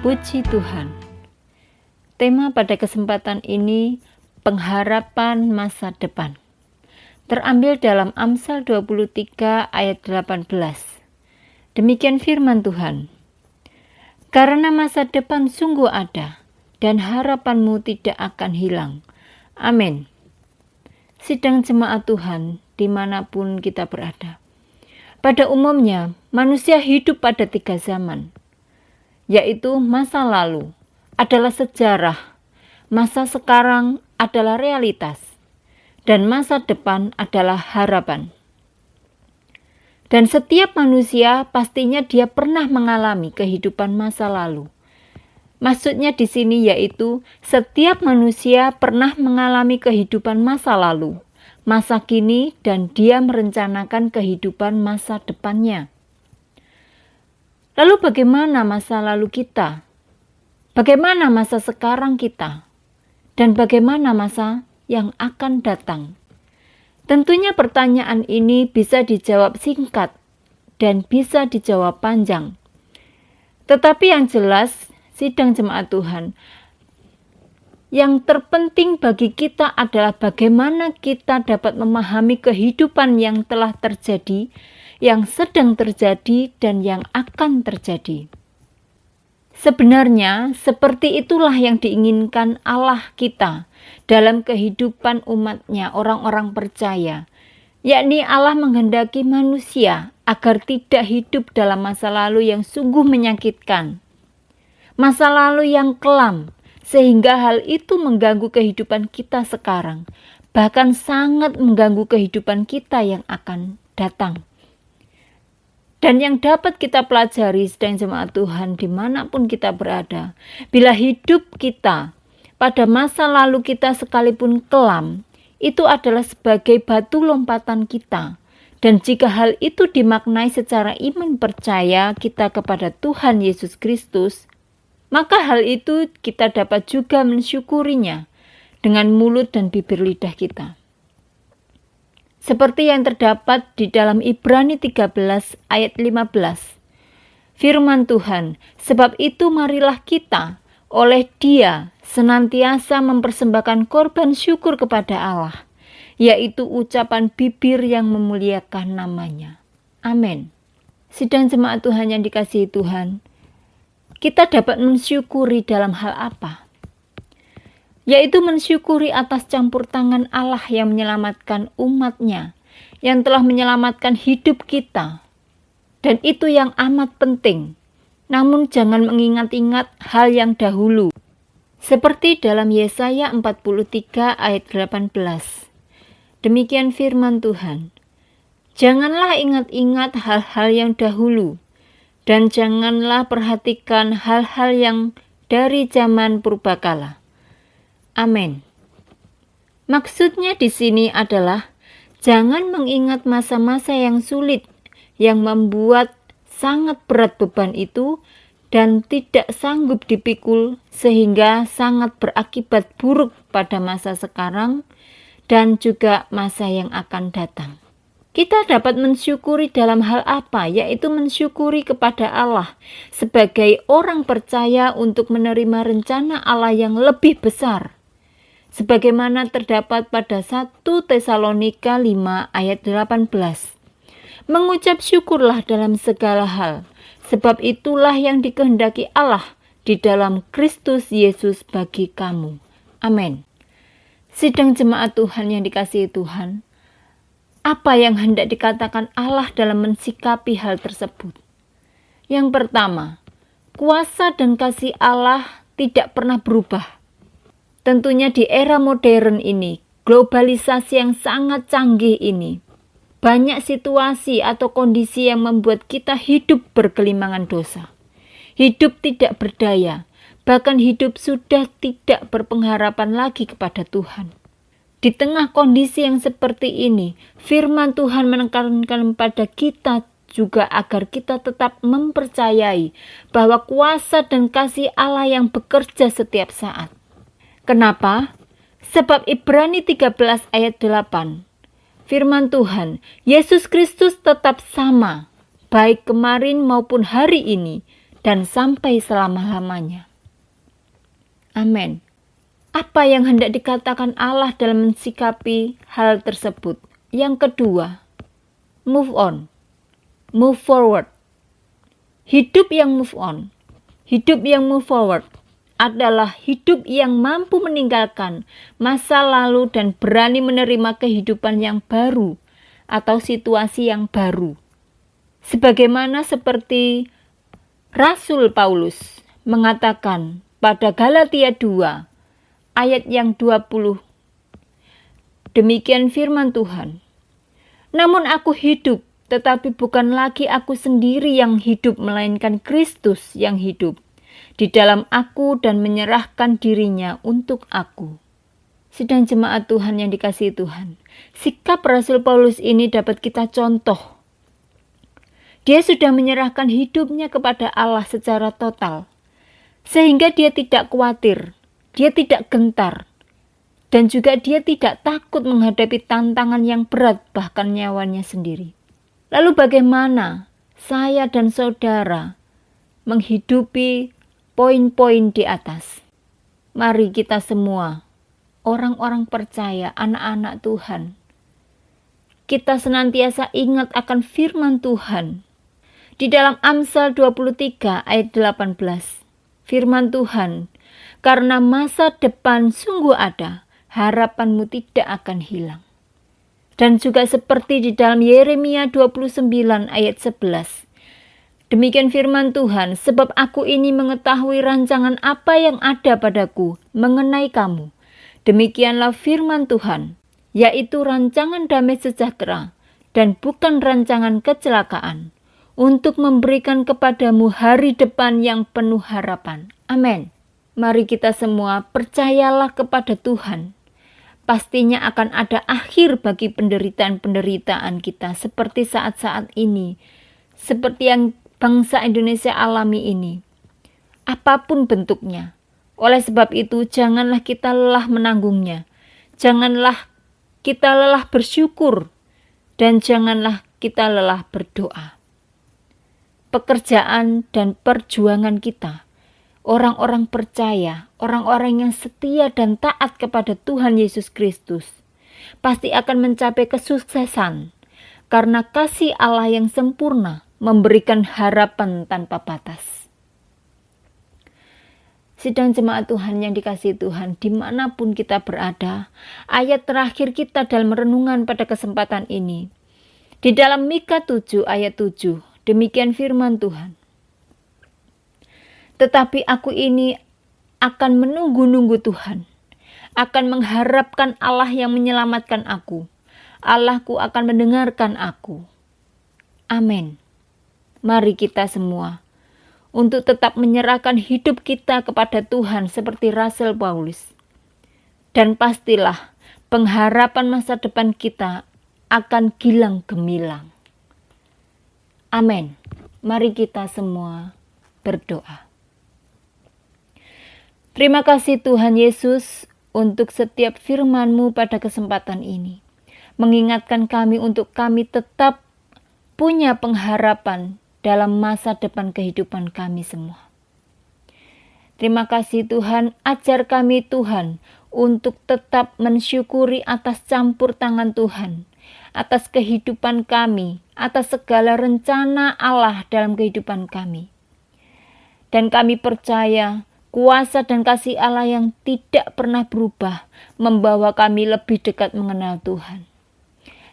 Puji Tuhan. Tema pada kesempatan ini pengharapan masa depan. Terambil dalam Amsal 23 ayat 18. Demikian firman Tuhan. Karena masa depan sungguh ada dan harapanmu tidak akan hilang. Amin. Sidang jemaat Tuhan dimanapun kita berada. Pada umumnya manusia hidup pada 3 zaman, yaitu masa lalu adalah sejarah, masa sekarang adalah realitas, dan masa depan adalah harapan. Dan setiap manusia pastinya dia pernah mengalami kehidupan masa lalu. Maksudnya di sini yaitu setiap manusia pernah mengalami kehidupan masa lalu, masa kini, dan dia merencanakan kehidupan masa depannya. Lalu bagaimana masa lalu kita? Bagaimana masa sekarang kita? Dan bagaimana masa yang akan datang? Tentunya pertanyaan ini bisa dijawab singkat dan bisa dijawab panjang. Tetapi yang jelas, sidang jemaat Tuhan, yang terpenting bagi kita adalah bagaimana kita dapat memahami kehidupan yang telah terjadi, yang sedang terjadi, dan yang akan terjadi. Sebenarnya, seperti itulah yang diinginkan Allah kita dalam kehidupan umat-Nya, orang-orang percaya, yakni Allah menghendaki manusia agar tidak hidup dalam masa lalu yang sungguh menyakitkan, masa lalu yang kelam, sehingga hal itu mengganggu kehidupan kita sekarang, bahkan sangat mengganggu kehidupan kita yang akan datang. Dan yang dapat kita pelajari sedang jemaat Tuhan dimanapun kita berada, bila hidup kita pada masa lalu kita sekalipun kelam, itu adalah sebagai batu lompatan kita. Dan jika hal itu dimaknai secara iman percaya kita kepada Tuhan Yesus Kristus, maka hal itu kita dapat juga mensyukurinya dengan mulut dan bibir lidah kita. Seperti yang terdapat di dalam Ibrani 13 ayat 15. Firman Tuhan, sebab itu marilah kita oleh Dia senantiasa mempersembahkan korban syukur kepada Allah, yaitu ucapan bibir yang memuliakan nama-Nya. Amin. Sidang jemaat Tuhan yang dikasihi Tuhan, kita dapat mensyukuri dalam hal apa? Yaitu mensyukuri atas campur tangan Allah yang menyelamatkan umat-Nya, yang telah menyelamatkan hidup kita. Dan itu yang amat penting. Namun jangan mengingat-ingat hal yang dahulu. Seperti dalam Yesaya 43 ayat 18. Demikian firman Tuhan. Janganlah ingat-ingat hal-hal yang dahulu, dan janganlah perhatikan hal-hal yang dari zaman purbakala. Amin. Maksudnya di sini adalah jangan mengingat masa-masa yang sulit, yang membuat sangat berat beban itu dan tidak sanggup dipikul sehingga sangat berakibat buruk pada masa sekarang dan juga masa yang akan datang. Kita dapat mensyukuri dalam hal apa? Yaitu mensyukuri kepada Allah sebagai orang percaya untuk menerima rencana Allah yang lebih besar. Sebagaimana terdapat pada 1 Tesalonika 5 ayat 18. Mengucap syukurlah dalam segala hal, sebab itulah yang dikehendaki Allah di dalam Kristus Yesus bagi kamu. Amin. Sidang jemaat Tuhan yang dikasihi Tuhan, apa yang hendak dikatakan Allah dalam mensikapi hal tersebut? Yang pertama, kuasa dan kasih Allah tidak pernah berubah. Tentunya di era modern ini, globalisasi yang sangat canggih ini, banyak situasi atau kondisi yang membuat kita hidup bergelimangan dosa. Hidup tidak berdaya, bahkan hidup sudah tidak berpengharapan lagi kepada Tuhan. Di tengah kondisi yang seperti ini, firman Tuhan menekankan pada kita juga agar kita tetap mempercayai bahwa kuasa dan kasih Allah yang bekerja setiap saat. Kenapa? Sebab Ibrani 13 ayat 8. Firman Tuhan, Yesus Kristus tetap sama, baik kemarin maupun hari ini, dan sampai selama-lamanya. Amin. Apa yang hendak dikatakan Allah dalam mensikapi hal tersebut? Yang kedua, move on, move forward. Hidup yang move on, hidup yang move forward adalah hidup yang mampu meninggalkan masa lalu dan berani menerima kehidupan yang baru atau situasi yang baru. Sebagaimana seperti Rasul Paulus mengatakan pada Galatia 2 ayat yang 20. Demikian firman Tuhan. Namun aku hidup, tetapi bukan lagi aku sendiri yang hidup, melainkan Kristus yang hidup di dalam aku dan menyerahkan dirinya untuk aku. Sidang jemaat Tuhan yang dikasihi Tuhan, sikap Rasul Paulus ini dapat kita contoh. Dia sudah menyerahkan hidupnya kepada Allah secara total, sehingga dia tidak khawatir, dia tidak gentar, dan juga dia tidak takut menghadapi tantangan yang berat, bahkan nyawanya sendiri. Lalu bagaimana saya dan saudara menghidupi poin-poin di atas? Mari kita semua, orang-orang percaya, anak-anak Tuhan, kita senantiasa ingat akan firman Tuhan. Di dalam Amsal 23 ayat 18, firman Tuhan, karena masa depan sungguh ada, harapanmu tidak akan hilang. Dan juga seperti di dalam Yeremia 29 ayat 11. Demikian firman Tuhan, sebab aku ini mengetahui rancangan apa yang ada padaku mengenai kamu. Demikianlah firman Tuhan, yaitu rancangan damai sejahtera dan bukan rancangan kecelakaan, untuk memberikan kepadamu hari depan yang penuh harapan. Amin. Mari kita semua percayalah kepada Tuhan. Pastinya akan ada akhir bagi penderitaan-penderitaan kita seperti saat-saat ini, seperti yang bangsa Indonesia alami ini. Apapun bentuknya. Oleh sebab itu, janganlah kita lelah menanggungnya. Janganlah kita lelah bersyukur. Dan janganlah kita lelah berdoa. Pekerjaan dan perjuangan kita, orang-orang percaya, orang-orang yang setia dan taat kepada Tuhan Yesus Kristus, pasti akan mencapai kesuksesan karena kasih Allah yang sempurna memberikan harapan tanpa batas. Sidang jemaat Tuhan yang dikasihi Tuhan, dimanapun kita berada, ayat terakhir kita dalam renungan pada kesempatan ini, di dalam Mika 7 ayat 7, demikian firman Tuhan. Tetapi aku ini akan menunggu-nunggu Tuhan, akan mengharapkan Allah yang menyelamatkan aku. Allahku akan mendengarkan aku. Amin. Mari kita semua untuk tetap menyerahkan hidup kita kepada Tuhan seperti Rasul Paulus. Dan pastilah pengharapan masa depan kita akan gilang gemilang. Amin. Mari kita semua berdoa. Terima kasih Tuhan Yesus untuk setiap firman-Mu pada kesempatan ini. Mengingatkan kami untuk kami tetap punya pengharapan dalam masa depan kehidupan kami semua. Terima kasih Tuhan, ajar kami Tuhan untuk tetap mensyukuri atas campur tangan Tuhan, atas kehidupan kami, atas segala rencana Allah dalam kehidupan kami. Dan kami percaya kuasa dan kasih Allah yang tidak pernah berubah membawa kami lebih dekat mengenal Tuhan.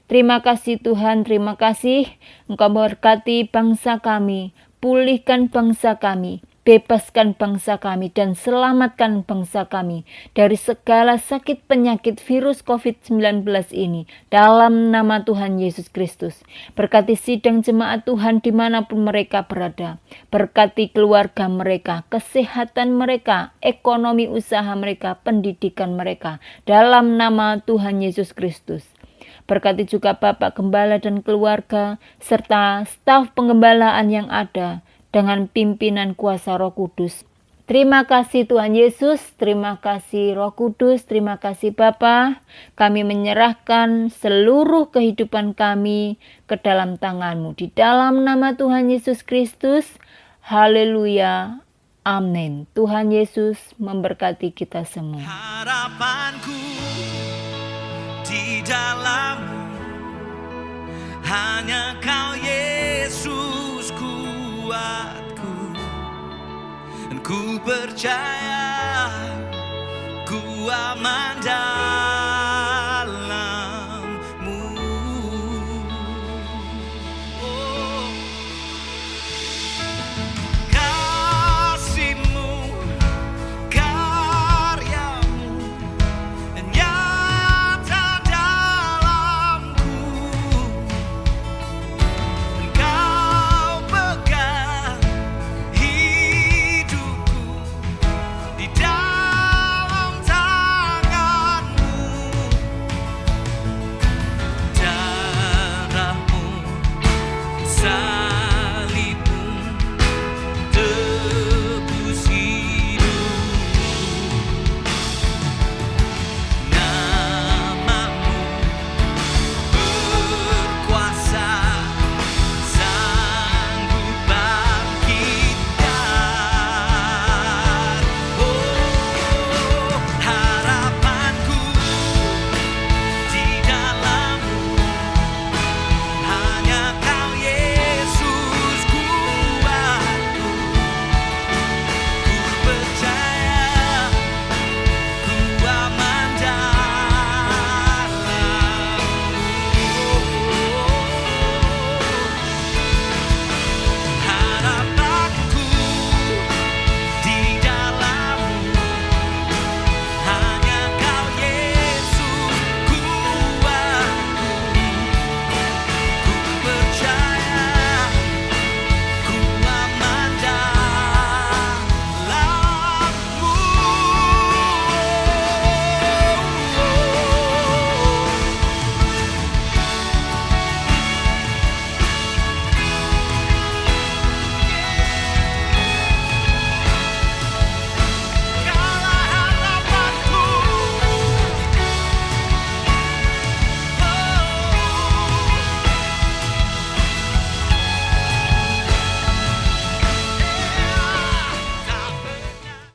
Terima kasih Tuhan, terima kasih Engkau berkati bangsa kami, pulihkan bangsa kami, bebaskan bangsa kami, dan selamatkan bangsa kami dari segala sakit penyakit virus COVID-19 ini. Dalam nama Tuhan Yesus Kristus. Berkati sidang jemaat Tuhan dimanapun mereka berada. Berkati keluarga mereka, kesehatan mereka, ekonomi usaha mereka, pendidikan mereka. Dalam nama Tuhan Yesus Kristus. Berkati juga Bapak Gembala dan keluarga, serta staf pengembalaan yang ada, dengan pimpinan kuasa Roh Kudus. Terima kasih Tuhan Yesus, terima kasih Roh Kudus, terima kasih Bapa. Kami menyerahkan seluruh kehidupan kami ke dalam tangan-Mu. Di dalam nama Tuhan Yesus Kristus, Haleluya. Amin. Tuhan Yesus memberkati kita semua. Harapanku di dalam hanya Kau Yesus kuatku, dan ku percaya ku aman dan